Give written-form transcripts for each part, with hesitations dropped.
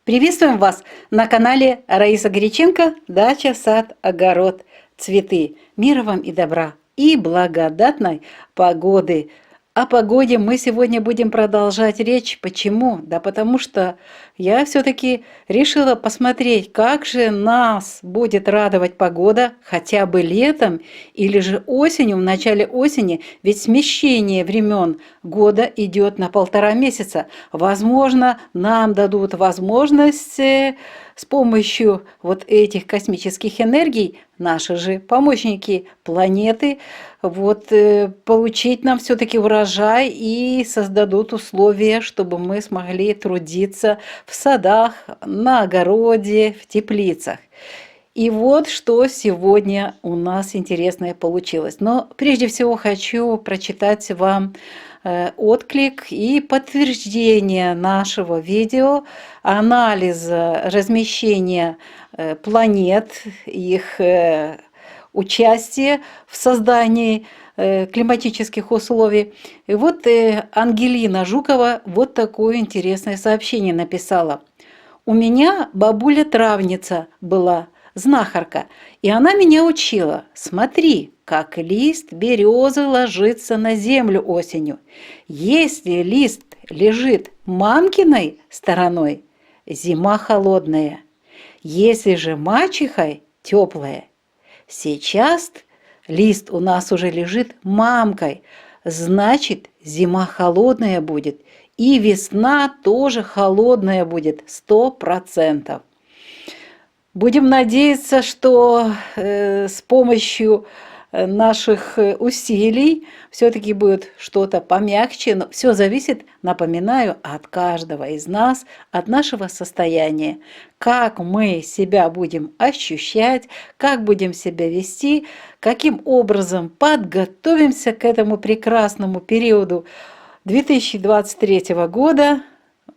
Приветствуем вас на канале Раиса Горяченко «Дача, сад, огород, цветы». Мира вам и добра, и благодатной погоды. О погоде мы сегодня будем продолжать речь. Почему? Да потому что я все-таки решила посмотреть, как же нас будет радовать погода хотя бы летом или же осенью, в начале осени, ведь смещение времен года идет на 1,5 месяца. Возможно, нам дадут возможность с помощью вот этих космических энергий, наши же помощники планеты, получить нам все-таки урожай и создадут условия, чтобы мы смогли трудиться в садах, на огороде, в теплицах. И вот что сегодня у нас интересное получилось. Но прежде всего хочу прочитать вам отклик и подтверждение нашего видео, анализа размещения планет, их участие в создании климатических условий. И вот Ангелина Жукова вот такое интересное сообщение написала. У меня бабуля-травница была, знахарка, и она меня учила. Смотри, как лист березы ложится на землю осенью. Если лист лежит мамкиной стороной, зима холодная. Если же мачехой, теплая. Сейчас лист у нас уже лежит мамкой, значит, зима холодная будет, и весна тоже холодная будет, 100%. Будем надеяться, что с помощью наших усилий все-таки будет что-то помягче, но все зависит, напоминаю, от каждого из нас, от нашего состояния, как мы себя будем ощущать, как будем себя вести, каким образом подготовимся к этому прекрасному периоду 2023 года.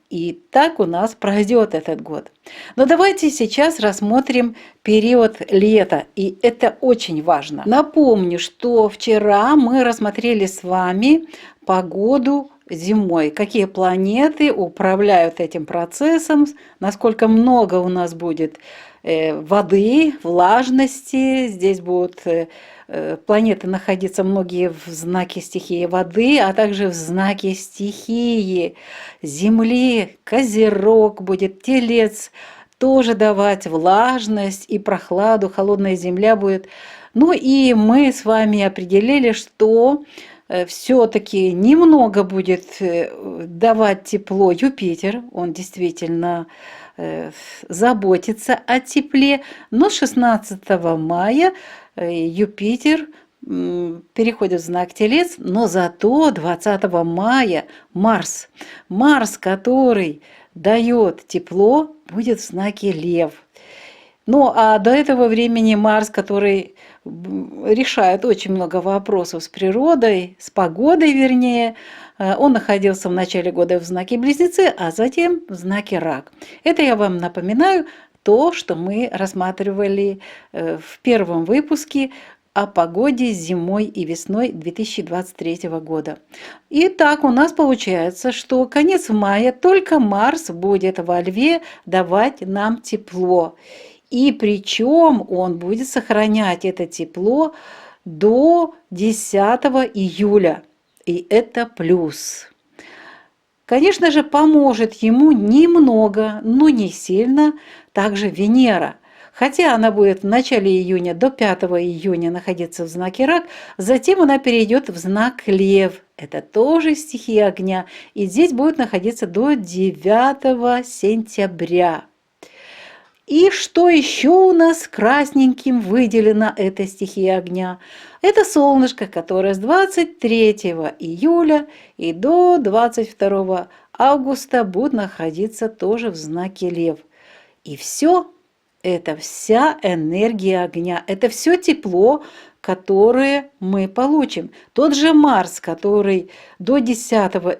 И так у нас пройдет этот год. Но давайте сейчас рассмотрим период лета, и это очень важно. Напомню, что вчера мы рассмотрели с вами погоду зимой, какие планеты управляют этим процессом, насколько много у нас будет воды, влажности, здесь будут планеты находиться многие в знаке стихии воды, а также в знаке стихии земли. Козерог будет, Телец тоже давать влажность и прохладу, холодная земля будет. Ну и мы с вами определили, что все-таки немного будет давать тепло Юпитер, он действительно заботится о тепле, но с 16 мая Юпитер переходит в знак Телец, но зато 20 мая Марс, который дает тепло, будет в знаке Лев. Ну а до этого времени Марс, который решает очень много вопросов с природой, с погодой вернее, он находился в начале года в знаке Близнецы, а затем в знаке Рак. Это я вам напоминаю то, что мы рассматривали в первом выпуске о погоде зимой и весной 2023 года. Итак, у нас получается, что конец мая только Марс будет во Льве давать нам тепло. И причем он будет сохранять это тепло до 10 июля. И это плюс. Конечно же, поможет ему немного, но не сильно, также Венера. Хотя она будет в начале июня до 5 июня находиться в знаке Рак, затем она перейдет в знак Лев. Это тоже стихия огня. И здесь будет находиться до 9 сентября. И что еще у нас красненьким выделено этой стихией огня? Это солнышко, которое с 23 июля и до 22 августа будет находиться тоже в знаке Лев. И все, это вся энергия огня, это все тепло, которое мы получим. Тот же Марс, который до 10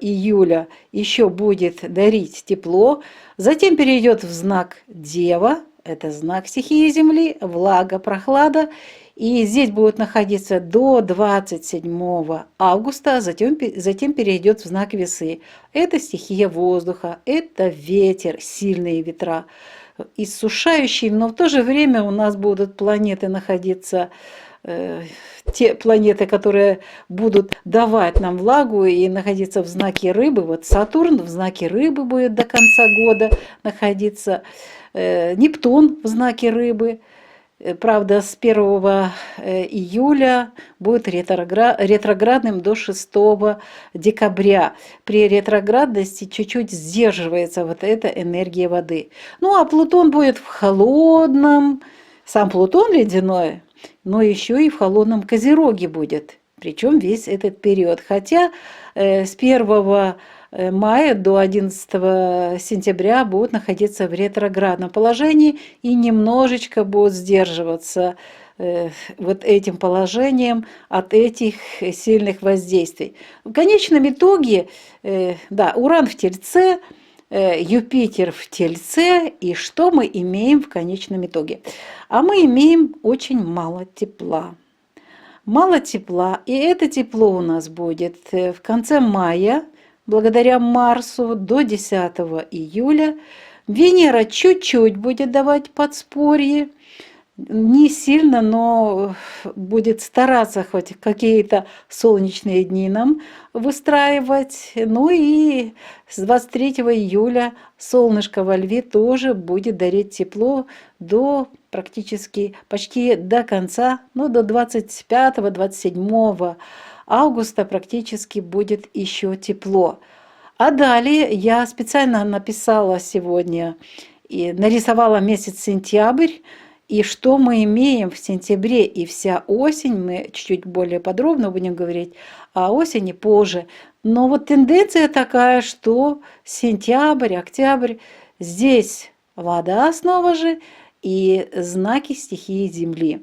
июля еще будет дарить тепло, затем перейдет в знак Дева, это знак стихии Земли, влага, прохлада, И здесь будет находиться до 27 августа, а затем перейдет в знак Весы. Это стихия воздуха, это ветер, сильные ветра, иссушающие, но в то же время у нас будут планеты находиться, те планеты, которые будут давать нам влагу и находиться в знаке рыбы. Вот Сатурн в знаке рыбы будет до конца года находиться, Нептун в знаке рыбы. Правда, с 1 июля будет ретроградным до 6 декабря. При ретроградности чуть-чуть сдерживается вот эта энергия воды. Ну, а Плутон будет в холодном, сам Плутон ледяной, но еще и в холодном Козероге будет. Причем весь этот период. Хотя с 1 мая до 11 сентября будут находиться в ретроградном положении и немножечко будут сдерживаться вот этим положением от этих сильных воздействий. В конечном итоге, да, Уран в Тельце, Юпитер в Тельце, и что мы имеем в конечном итоге? А мы имеем очень мало тепла. Мало тепла, и это тепло у нас будет в конце мая, благодаря Марсу, до 10 июля. Венера чуть-чуть будет давать подспорье, не сильно, но будет стараться хоть какие-то солнечные дни нам выстраивать. Ну и с 23 июля солнышко во Льве тоже будет дарить тепло до практически почти до конца, ну до 25-27 августа практически будет еще тепло. А далее я специально написала сегодня и нарисовала месяц сентябрь. И что мы имеем в сентябре и вся осень, мы чуть-чуть более подробно будем говорить о осени позже. Но вот тенденция такая, что сентябрь, октябрь, здесь вода снова же и знаки стихии Земли.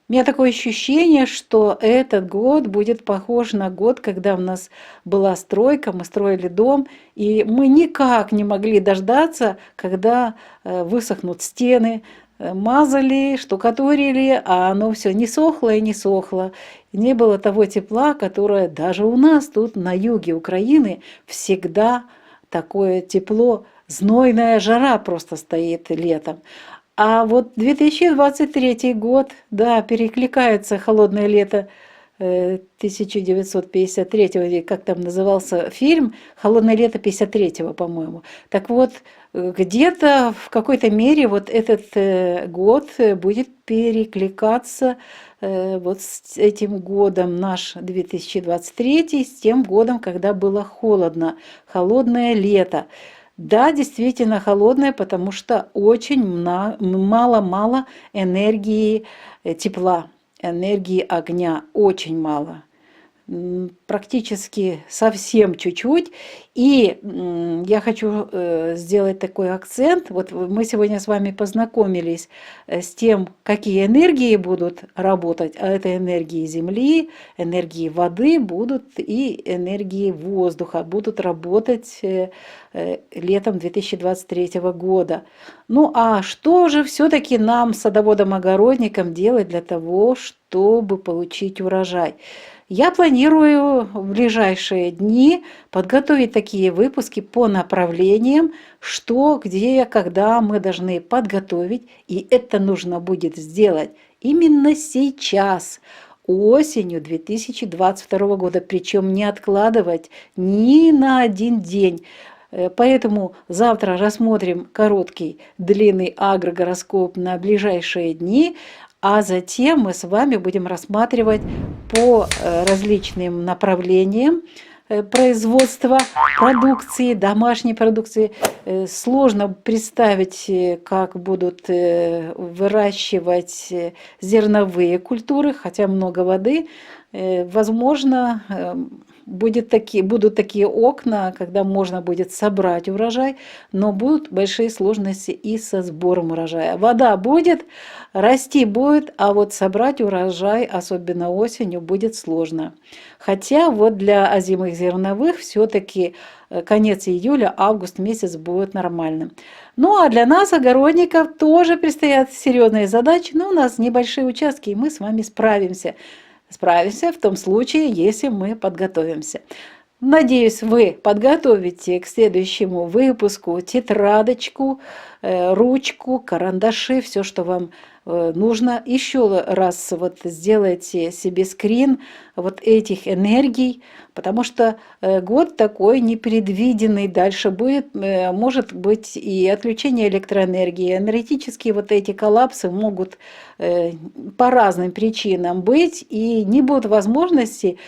У меня такое ощущение, что этот год будет похож на год, когда у нас была стройка, мы строили дом, и мы никак не могли дождаться, когда высохнут стены, мазали, штукатурили, а оно все не сохло и не сохло. Не было того тепла, которое даже у нас тут на юге Украины всегда такое тепло, знойная жара просто стоит летом. А вот 2023 год, да, перекликается холодное лето 1953-го, или как там назывался фильм, «Холодное лето 53-го», по-моему. Так вот, где-то в какой-то мере вот этот год будет перекликаться вот с этим годом, наш 2023, с тем годом, когда было холодно, холодное лето. Да, действительно холодное, потому что очень мало энергии тепла, энергии огня, очень мало. Практически совсем чуть-чуть. И я хочу сделать такой акцент. Вот мы сегодня с вами познакомились с тем, какие энергии будут работать. А это энергии Земли, энергии воды будут и энергии воздуха будут работать летом 2023 года. Ну а что же все-таки нам, садоводам-огородникам, делать для того, чтобы получить урожай? Я планирую в ближайшие дни подготовить такие выпуски по направлениям, что, где, когда мы должны подготовить. И это нужно будет сделать именно сейчас, осенью 2022 года, причем не откладывать ни на один день. Поэтому завтра рассмотрим короткий, длинный агрогороскоп на ближайшие дни, а затем мы с вами будем рассматривать по различным направлениям производства продукции, домашней продукции. Сложно представить, как будут выращивать зерновые культуры, хотя много воды. Возможно, будут такие окна, когда можно будет собрать урожай, но будут большие сложности и со сбором урожая. Вода будет, расти будет, а вот собрать урожай, особенно осенью, будет сложно. Хотя вот для озимых зерновых все-таки конец июля, август месяц будет нормальным. Ну а для нас, огородников, тоже предстоят серьезные задачи, но у нас небольшие участки, и мы с вами справимся. Справимся в том случае, если мы подготовимся. Надеюсь, вы подготовите к следующему выпуску тетрадочку, ручку, карандаши, все, что вам нужно. Еще раз вот сделайте себе скрин вот этих энергий, потому что год такой непредвиденный. Дальше будет, может быть и отключение электроэнергии. Энергетические вот эти коллапсы могут по разным причинам быть, и не будет возможности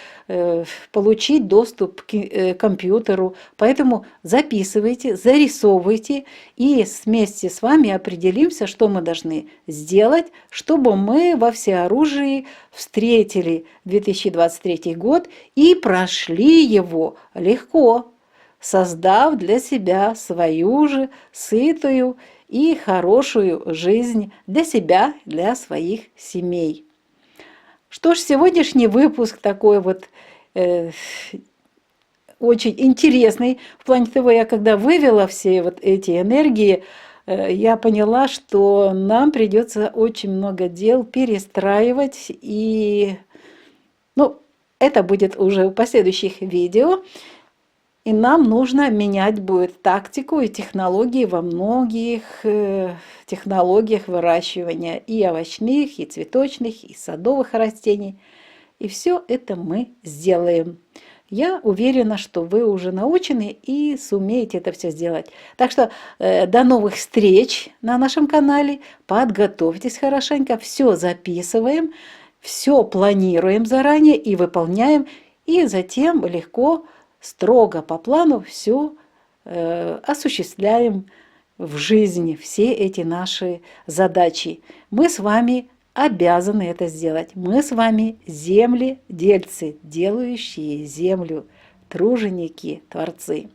получить доступ к компьютеру. Поэтому записывайте, зарисовывайте, и вместе с вами определимся, что мы должны сделать, чтобы мы во всеоружии встретили 2023 год и прошли его легко, создав для себя свою же сытую и хорошую жизнь для себя, для своих семей. Что ж, сегодняшний выпуск такой вот очень интересный. В плане того, я когда вывела все вот эти энергии, я поняла, что нам придется очень много дел перестраивать, и это будет уже в последующих видео. И нам нужно менять будет тактику и технологии во многих технологиях выращивания и овощных, и цветочных, и садовых растений. И все это мы сделаем. Я уверена, что вы уже научены и сумеете это все сделать. Так что до новых встреч на нашем канале. Подготовьтесь хорошенько, все записываем, все планируем заранее и выполняем. И затем легко, строго по плану все осуществляем в жизни, все эти наши задачи. Мы с вами обязаны это сделать. Мы с вами земледельцы, делающие землю, труженики, творцы.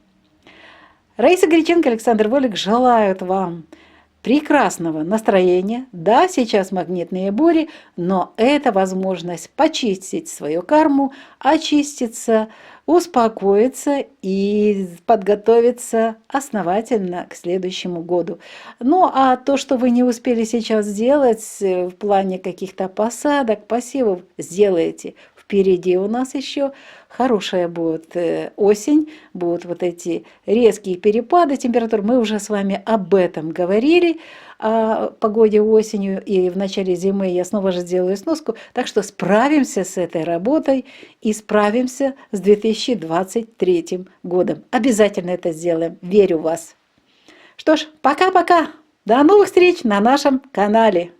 Раиса Греченко, Александр Волик желают вам прекрасного настроения. Да, сейчас магнитные бури, но это возможность почистить свою карму, очиститься, успокоиться и подготовиться основательно к следующему году. Ну, а то, что вы не успели сейчас сделать в плане каких-то посадок, посевов, сделаете. Впереди у нас еще хорошая будет осень, будут вот эти резкие перепады температур. Мы уже с вами об этом говорили, о погоде осенью, и в начале зимы я снова же сделаю сноску. Так что справимся с этой работой и справимся с 2023 годом. Обязательно это сделаем. Верю в вас. Что ж, пока-пока. До новых встреч на нашем канале.